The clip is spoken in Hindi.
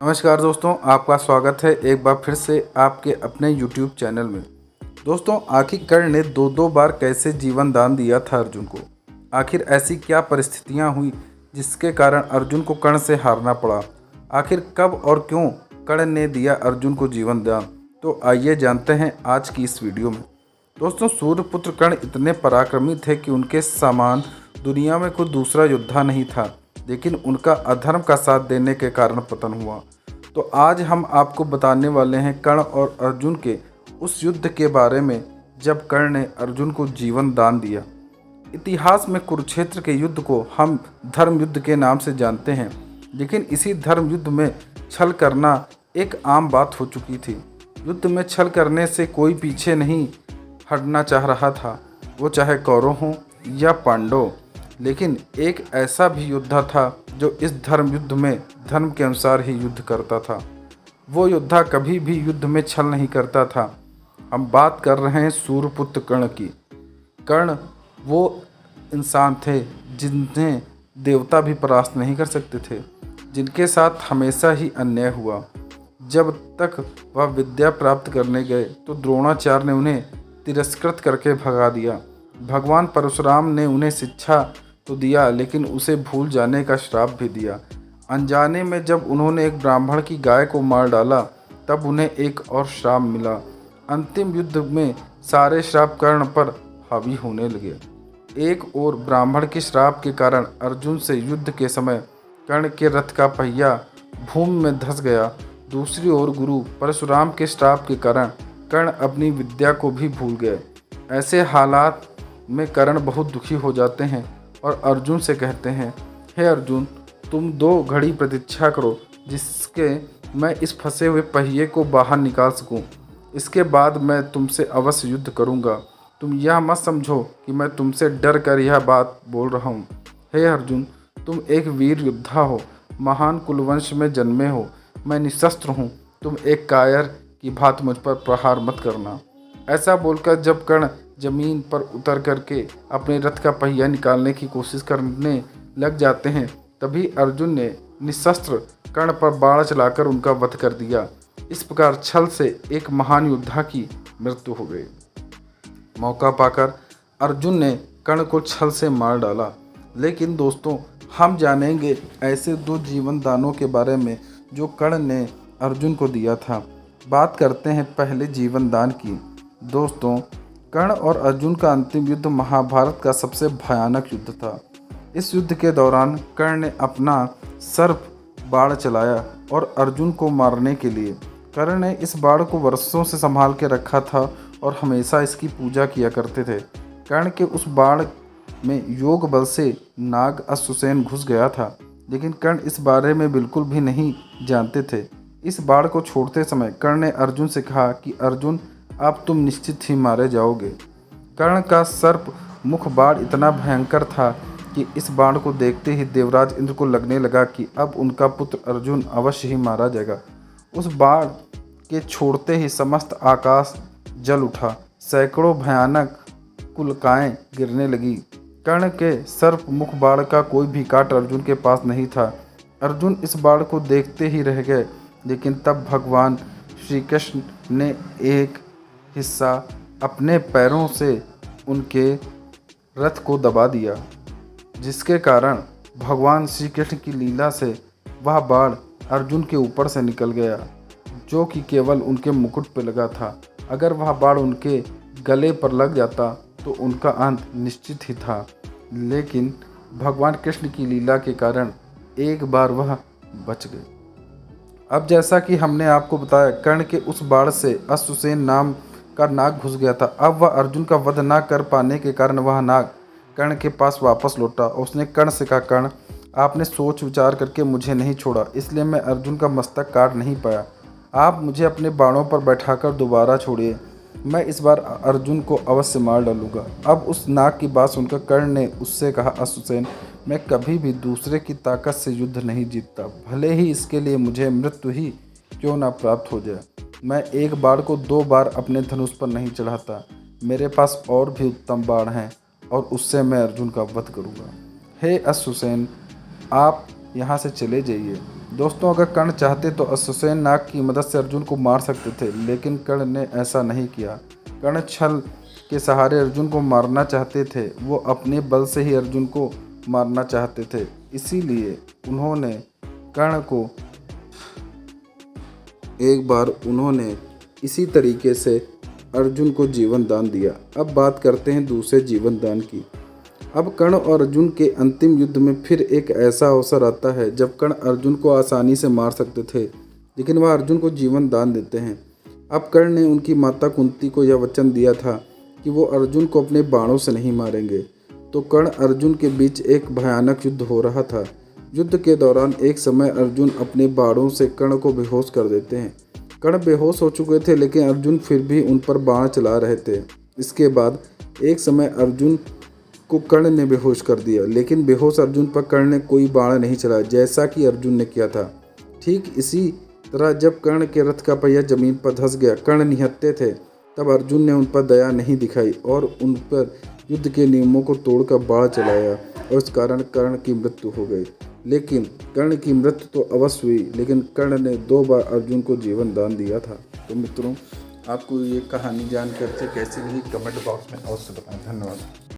नमस्कार दोस्तों, आपका स्वागत है एक बार फिर से आपके अपने YouTube चैनल में। दोस्तों, आखिर कर्ण ने दो दो बार कैसे जीवन दान दिया था अर्जुन को। आखिर ऐसी क्या परिस्थितियां हुई जिसके कारण अर्जुन को कर्ण से हारना पड़ा। आखिर कब और क्यों कर्ण ने दिया अर्जुन को जीवन दान, तो आइए जानते हैं आज की इस वीडियो में। दोस्तों, सूर्यपुत्र कर्ण इतने पराक्रमी थे कि उनके समान दुनिया में कोई दूसरा योद्धा नहीं था, लेकिन उनका अधर्म का साथ देने के कारण पतन हुआ। तो आज हम आपको बताने वाले हैं कर्ण और अर्जुन के उस युद्ध के बारे में जब कर्ण ने अर्जुन को जीवन दान दिया। इतिहास में कुरुक्षेत्र के युद्ध को हम धर्म युद्ध के नाम से जानते हैं, लेकिन इसी धर्म युद्ध में छल करना एक आम बात हो चुकी थी। युद्ध में छल करने से कोई पीछे नहीं हटना चाह रहा था, वो चाहे कौरव हों या पांडव। लेकिन एक ऐसा भी योद्धा था जो इस धर्म युद्ध में धर्म के अनुसार ही युद्ध करता था। वो योद्धा कभी भी युद्ध में छल नहीं करता था। हम बात कर रहे हैं सूर्यपुत्र कर्ण की। कर्ण वो इंसान थे जिन्हें देवता भी परास्त नहीं कर सकते थे, जिनके साथ हमेशा ही अन्याय हुआ। जब तक वह विद्या प्राप्त करने गए तो द्रोणाचार्य ने उन्हें तिरस्कृत करके भगा दिया। भगवान परशुराम ने उन्हें शिक्षा तो दिया, लेकिन उसे भूल जाने का श्राप भी दिया। अनजाने में जब उन्होंने एक ब्राह्मण की गाय को मार डाला, तब उन्हें एक और श्राप मिला। अंतिम युद्ध में सारे श्राप कर्ण पर हावी होने लगे। एक और ब्राह्मण के श्राप के कारण अर्जुन से युद्ध के समय कर्ण के रथ का पहिया भूमि में धंस गया। दूसरी ओर गुरु परशुराम के श्राप के कारण कर्ण अपनी विद्या को भी भूल गए। ऐसे हालात में कर्ण बहुत दुखी हो जाते हैं और अर्जुन से कहते हैं, हे अर्जुन, तुम 2 घड़ी प्रतीक्षा करो जिसके मैं इस फंसे हुए पहिए को बाहर निकाल सकूं। इसके बाद मैं तुमसे अवश्य युद्ध करूंगा। तुम यह मत समझो कि मैं तुमसे डर कर यह बात बोल रहा हूं। हे अर्जुन, तुम एक वीर योद्धा हो, महान कुलवंश में जन्मे हो। मैं निशस्त्र हूँ, तुम एक कायर की भांति मुझ पर प्रहार मत करना। ऐसा बोलकर जब कर्ण जमीन पर उतर करके अपने रथ का पहिया निकालने की कोशिश करने लग जाते हैं, तभी अर्जुन ने निशस्त्र कर्ण पर बाण चलाकर उनका वध कर दिया। इस प्रकार छल से एक महान योद्धा की मृत्यु हो गई। मौका पाकर अर्जुन ने कर्ण को छल से मार डाला। लेकिन दोस्तों, हम जानेंगे ऐसे 2 जीवन दानों के बारे में जो कर्ण ने अर्जुन को दिया था। बात करते हैं पहले जीवन दान की। दोस्तों, कर्ण और अर्जुन का अंतिम युद्ध महाभारत का सबसे भयानक युद्ध था। इस युद्ध के दौरान कर्ण ने अपना सर्प बाण चलाया और अर्जुन को मारने के लिए। कर्ण ने इस बाण को वर्षों से संभाल के रखा था और हमेशा इसकी पूजा किया करते थे। कर्ण के उस बाण में योग बल से नाग अश्वसेन घुस गया था, लेकिन कर्ण इस बारे में बिल्कुल भी नहीं जानते थे। इस बाण को छोड़ते समय कर्ण ने अर्जुन से कहा कि अर्जुन, अब तुम निश्चित ही मारे जाओगे। कर्ण का सर्प मुख बाण इतना भयंकर था कि इस बाण को देखते ही देवराज इंद्र को लगने लगा कि अब उनका पुत्र अर्जुन अवश्य ही मारा जाएगा। उस बाण के छोड़ते ही समस्त आकाश जल उठा। सैकड़ों भयानक कुलकाएं गिरने लगी। कर्ण के सर्प मुख बाण का कोई भी काट अर्जुन के पास नहीं था। अर्जुन इस बाण को देखते ही रह गए, लेकिन तब भगवान श्री कृष्ण ने एक हिस्सा अपने पैरों से उनके रथ को दबा दिया, जिसके कारण भगवान श्री कृष्ण की लीला से वह बाण अर्जुन के ऊपर से निकल गया, जो कि केवल उनके मुकुट पर लगा था। अगर वह बाण उनके गले पर लग जाता तो उनका अंत निश्चित ही था, लेकिन भगवान कृष्ण की लीला के कारण एक बार वह बच गए। अब जैसा कि हमने आपको बताया, कर्ण के उस बाण से अश्वसेन नाम का नाग घुस गया था। अब वह अर्जुन का वध न कर पाने के कारण वह नाग कर्ण के पास वापस लौटा। उसने कर्ण से कहा, कर्ण, आपने सोच विचार करके मुझे नहीं छोड़ा, इसलिए मैं अर्जुन का मस्तक काट नहीं पाया। आप मुझे अपने बाणों पर बैठाकर दोबारा छोड़िए, मैं इस बार अर्जुन को अवश्य मार डालूंगा। अब उस नाग की बात सुनकर कर्ण ने उससे कहा, अश्वसेन, मैं कभी भी दूसरे की ताकत से युद्ध नहीं जीतता, भले ही इसके लिए मुझे मृत्यु ही क्यों ना प्राप्त हो जाए। मैं एक बाण को 2 बार अपने धनुष पर नहीं चढ़ाता। मेरे पास और भी उत्तम बाण हैं और उससे मैं अर्जुन का वध करूंगा। हे अश्वसेन, आप यहाँ से चले जाइए। दोस्तों, अगर कर्ण चाहते तो अश्वसेन नाग की मदद से अर्जुन को मार सकते थे, लेकिन कर्ण ने ऐसा नहीं किया। कर्ण छल के सहारे अर्जुन को मारना चाहते थे। वो अपने बल से ही अर्जुन को मारना चाहते थे, इसीलिए उन्होंने कर्ण को एक बार उन्होंने इसी तरीके से अर्जुन को जीवन दान दिया। अब बात करते हैं दूसरे जीवन दान की। अब कर्ण और अर्जुन के अंतिम युद्ध में फिर एक ऐसा अवसर आता है जब कर्ण अर्जुन को आसानी से मार सकते थे, लेकिन वह अर्जुन को जीवन दान देते हैं। अब कर्ण ने उनकी माता कुंती को यह वचन दिया था कि वो अर्जुन को अपने बाणों से नहीं मारेंगे। तो कर्ण अर्जुन के बीच एक भयानक युद्ध हो रहा था। युद्ध के दौरान एक समय अर्जुन अपने बाणों से कर्ण को बेहोश कर देते हैं। कर्ण बेहोश हो चुके थे, लेकिन अर्जुन फिर भी उन पर बाण चला रहे थे। इसके बाद एक समय अर्जुन को कर्ण ने बेहोश कर दिया, लेकिन बेहोश अर्जुन पर कर्ण ने कोई बाण नहीं चलाया, जैसा कि अर्जुन ने किया था। ठीक इसी तरह जब कर्ण के रथ का पहिया जमीन पर धंस गया, कर्ण निहत्थे थे, तब अर्जुन ने उन पर दया नहीं दिखाई और उन पर युद्ध के नियमों को तोड़कर बाण चलाया और इस कारण कर्ण की मृत्यु हो गई। लेकिन कर्ण की मृत्यु तो अवश्य हुई, लेकिन कर्ण ने 2 बार अर्जुन को जीवन दान दिया था। तो मित्रों, आपको ये कहानी जानकर कैसी लगी कमेंट बॉक्स में अवश्य बताएं। धन्यवाद।